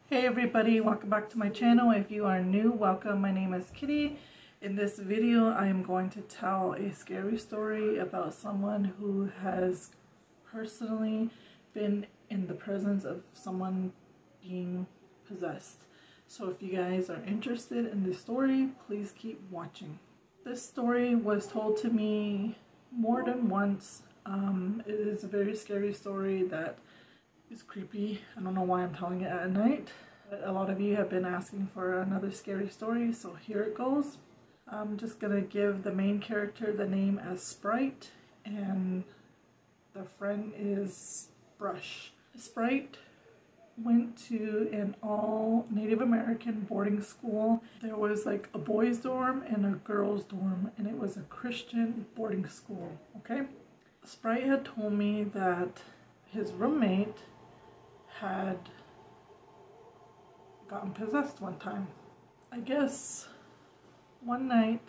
Hey everybody, welcome back to my channel. If you are new, welcome. My name is Kitty. In this video, I am going to tell a scary story about someone who has personally been in the presence of someone being possessed. So if you guys are interested in this story, please keep watching. This story was told to me more than once. It is a very scary story that is creepy. I don't know why I'm telling it at night. But a lot of you have been asking for another scary story, so here it goes. I'm just gonna give the main character the name as Sprite, and the friend is Brush. Sprite went to an all Native American boarding school. There was like a boys' dorm and a girls' dorm, and it was a Christian boarding school, okay? Sprite had told me that his roommate had gotten possessed one time. I guess one night,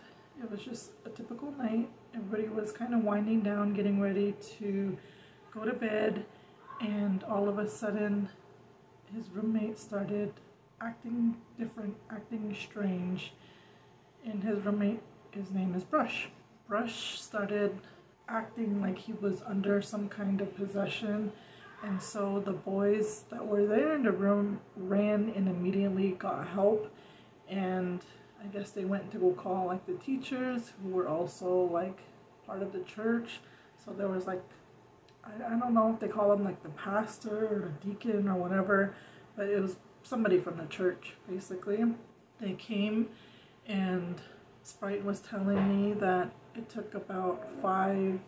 it was just a typical night, everybody was kind of winding down, getting ready to go to bed, and all of a sudden his roommate started acting different, acting strange, and his roommate, his name is Brush. Brush started acting like he was under some kind of possession, and so the boys that were there in the room ran and immediately got help, and I guess they went to go call like the teachers who were also like part of the church. So there was like, I don't know if they call him like the pastor or the deacon or whatever, but it was somebody from the church basically. They came, and Sprite was telling me that it took about 5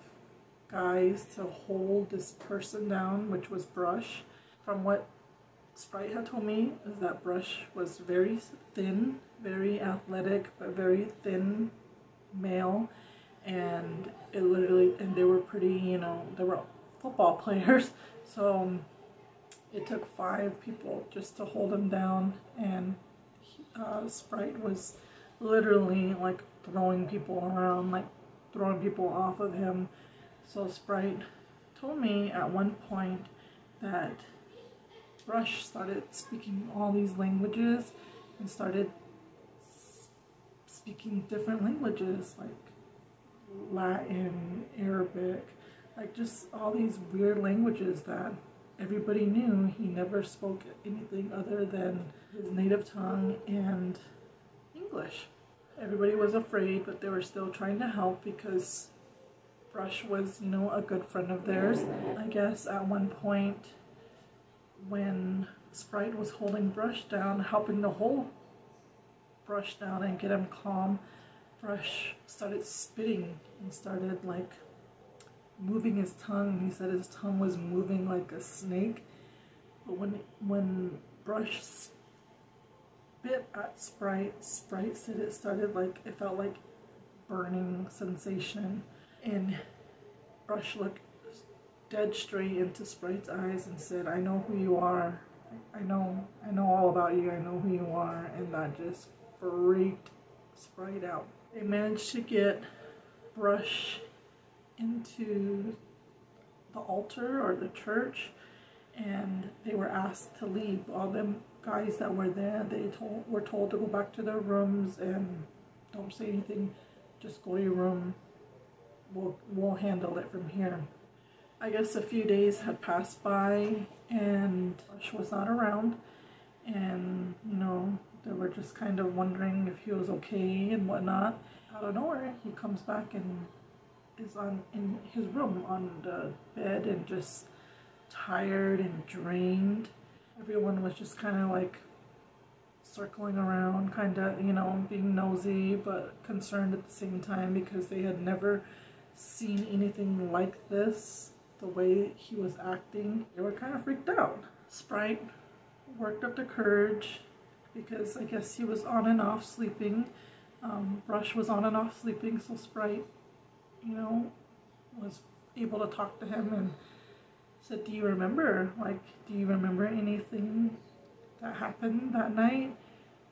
guys to hold this person down, which was Brush. From what Sprite had told me is that Brush was very thin, very athletic, but very thin male, and it literally, and they were pretty, you know, they were football players, so it took 5 people just to hold him down, and Sprite was literally like throwing people around, like throwing people off of him. So Sprite told me at one point that Brush started speaking all these languages and started speaking different languages like Latin, Arabic, like just all these weird languages that everybody knew. He never spoke anything other than his native tongue and English. Everybody was afraid, but they were still trying to help because Brush was, you know, a good friend of theirs. I guess at one point when Sprite was holding Brush down, helping to hold Brush down and get him calm, Brush started spitting and started like moving his tongue. He said his tongue was moving like a snake. But when Brush spit at Sprite, Sprite said it started like, it felt like burning sensation. And Brush looked dead straight into Sprite's eyes and said, "I know who you are. I know all about you. I know who you are." And that just freaked Sprite out. They managed to get Brush into the altar or the church, and they were asked to leave. All them guys that were there, were told to go back to their rooms and don't say anything. Just go to your room. We'll handle it from here. I guess a few days had passed by and Brush was not around, and you know, they were just kind of wondering if he was okay and whatnot. Out of nowhere, he comes back and is in his room on the bed and just tired and drained. Everyone was just kind of like circling around, kind of, you know, being nosy but concerned at the same time because they had never seen anything like this, the way he was acting. They were kind of freaked out. Sprite worked up the courage because I guess he was on and off sleeping. Brush was on and off sleeping, so Sprite, you know, was able to talk to him and said, "Do you remember? Like, do you remember anything that happened that night?"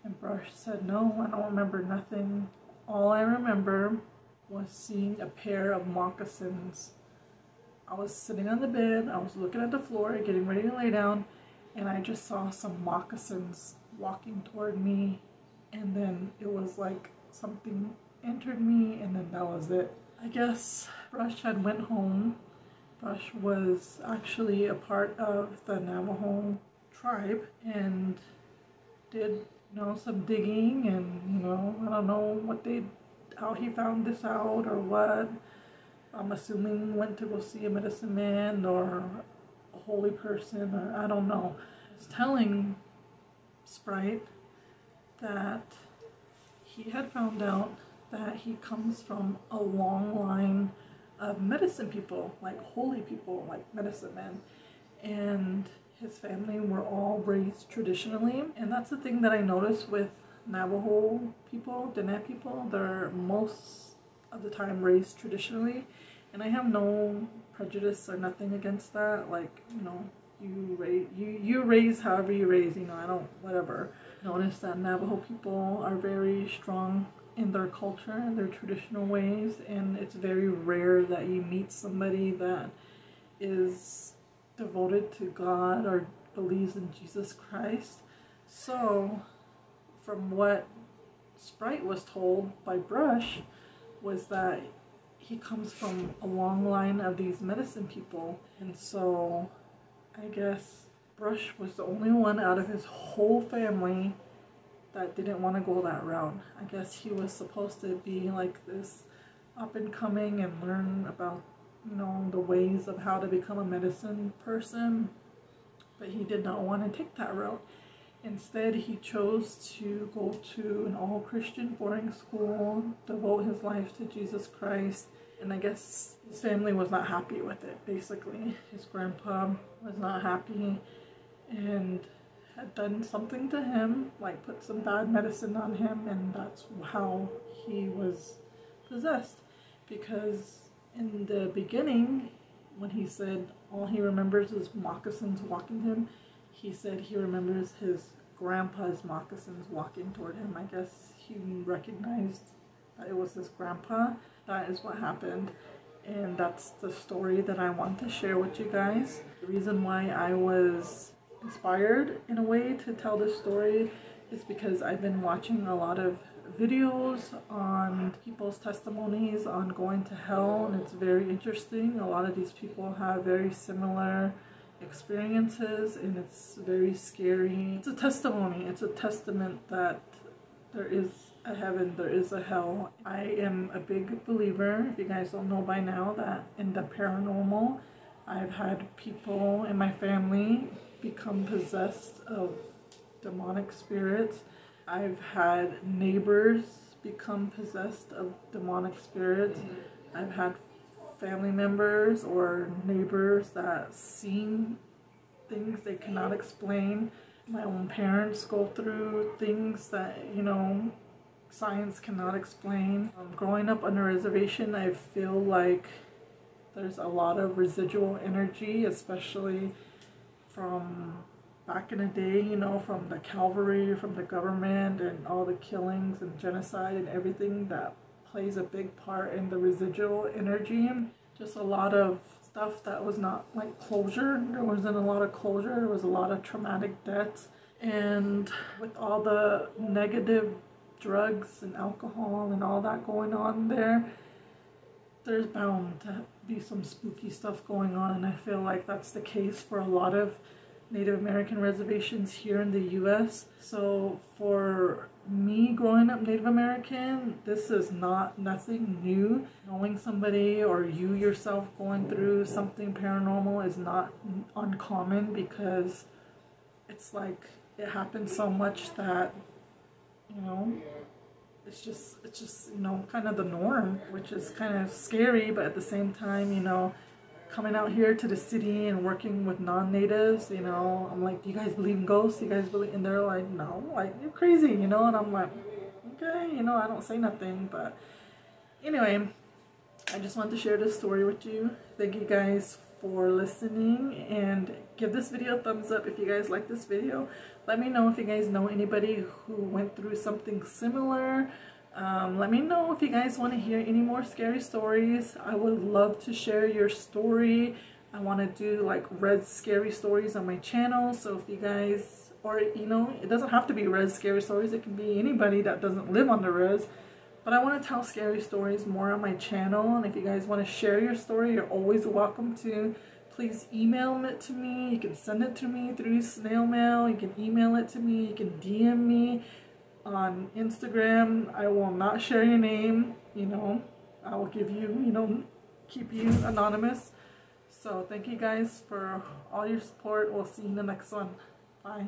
And Brush said, "No, I don't remember nothing. All I remember was seeing a pair of moccasins. I was sitting on the bed, I was looking at the floor, getting ready to lay down, and I just saw some moccasins walking toward me, and then it was like something entered me, and then that was it. I guess Brush had went home. Brush was actually a part of the Navajo tribe and did, you know, some digging, and, you know, I don't know how he found this out or what. I'm assuming went to go see a medicine man or a holy person, or I don't know. I was telling Sprite that he had found out that he comes from a long line of medicine people, like holy people, like medicine men, and his family were all raised traditionally. And that's the thing that I noticed with Navajo people, Diné people. They're most of the time raised traditionally, and I have no prejudice or nothing against that. Like, you know, you raise however you raise, you know, I don't, whatever. Notice that Navajo people are very strong in their culture and their traditional ways, and it's very rare that you meet somebody that is devoted to God or believes in Jesus Christ. So from what Sprite was told by Brush was that he comes from a long line of these medicine people, and so I guess Brush was the only one out of his whole family that didn't want to go that route. I guess he was supposed to be like this up and coming and learn about, you know, the ways of how to become a medicine person, but he did not want to take that route. Instead, he chose to go to an all-Christian boarding school, devote his life to Jesus Christ, and I guess his family was not happy with it, basically. His grandpa was not happy and had done something to him, like put some bad medicine on him, and that's how he was possessed. Because in the beginning, when he said all he remembers is moccasins walking him, he said he remembers his grandpa's moccasins walking toward him. I guess he recognized that it was his grandpa. That is what happened, and that's the story that I want to share with you guys. The reason why I was inspired in a way to tell this story is because I've been watching a lot of videos on people's testimonies on going to hell, and it's very interesting. A lot of these people have very similar experiences, and it's very scary. It's a testimony, it's a testament that there is a heaven, there is a hell. I am a big believer, if you guys don't know by now, that in the paranormal. I've had people in my family become possessed of demonic spirits. I've had neighbors become possessed of demonic spirits. I've had family members or neighbors that seen things they cannot explain. My own parents go through things that, you know, science cannot explain. Growing up on a reservation, I feel like there's a lot of residual energy, especially from back in the day, you know, from the cavalry, from the government, and all the killings and genocide and everything that plays a big part in the residual energy. Just a lot of stuff that was not like closure. There wasn't a lot of closure. There was a lot of traumatic deaths, and with all the negative drugs and alcohol and all that going on there's bound to be some spooky stuff going on, and I feel like that's the case for a lot of Native American reservations here in the US. So for me growing up Native American, this is nothing new. Knowing somebody or you yourself going through something paranormal is not uncommon, because it's like it happens so much that, you know, it's just, you know, kind of the norm, which is kind of scary, but at the same time, you know, coming out here to the city and working with non-natives, you know, I'm like, do you guys believe in ghosts? You guys believe? And they're like, no, like, you're crazy, you know, and I'm like, okay, you know, I don't say nothing, but anyway, I just wanted to share this story with you. Thank you guys for listening, and give this video a thumbs up if you guys like this video. Let me know if you guys know anybody who went through something similar. Let me know if you guys want to hear any more scary stories. I would love to share your story I want to do like red scary stories on my channel. So if you guys, or you know, it doesn't have to be red scary stories. It can be anybody that doesn't live on the res. But I want to tell scary stories more on my channel. And if you guys want to share your story, you're always welcome to. Please email it to me. You can send it to me through snail mail. You can email it to me. You can DM me on Instagram. I will not share your name. You know, I will give you, you know, keep you anonymous. So thank you guys for all your support. We'll see you in the next one. Bye.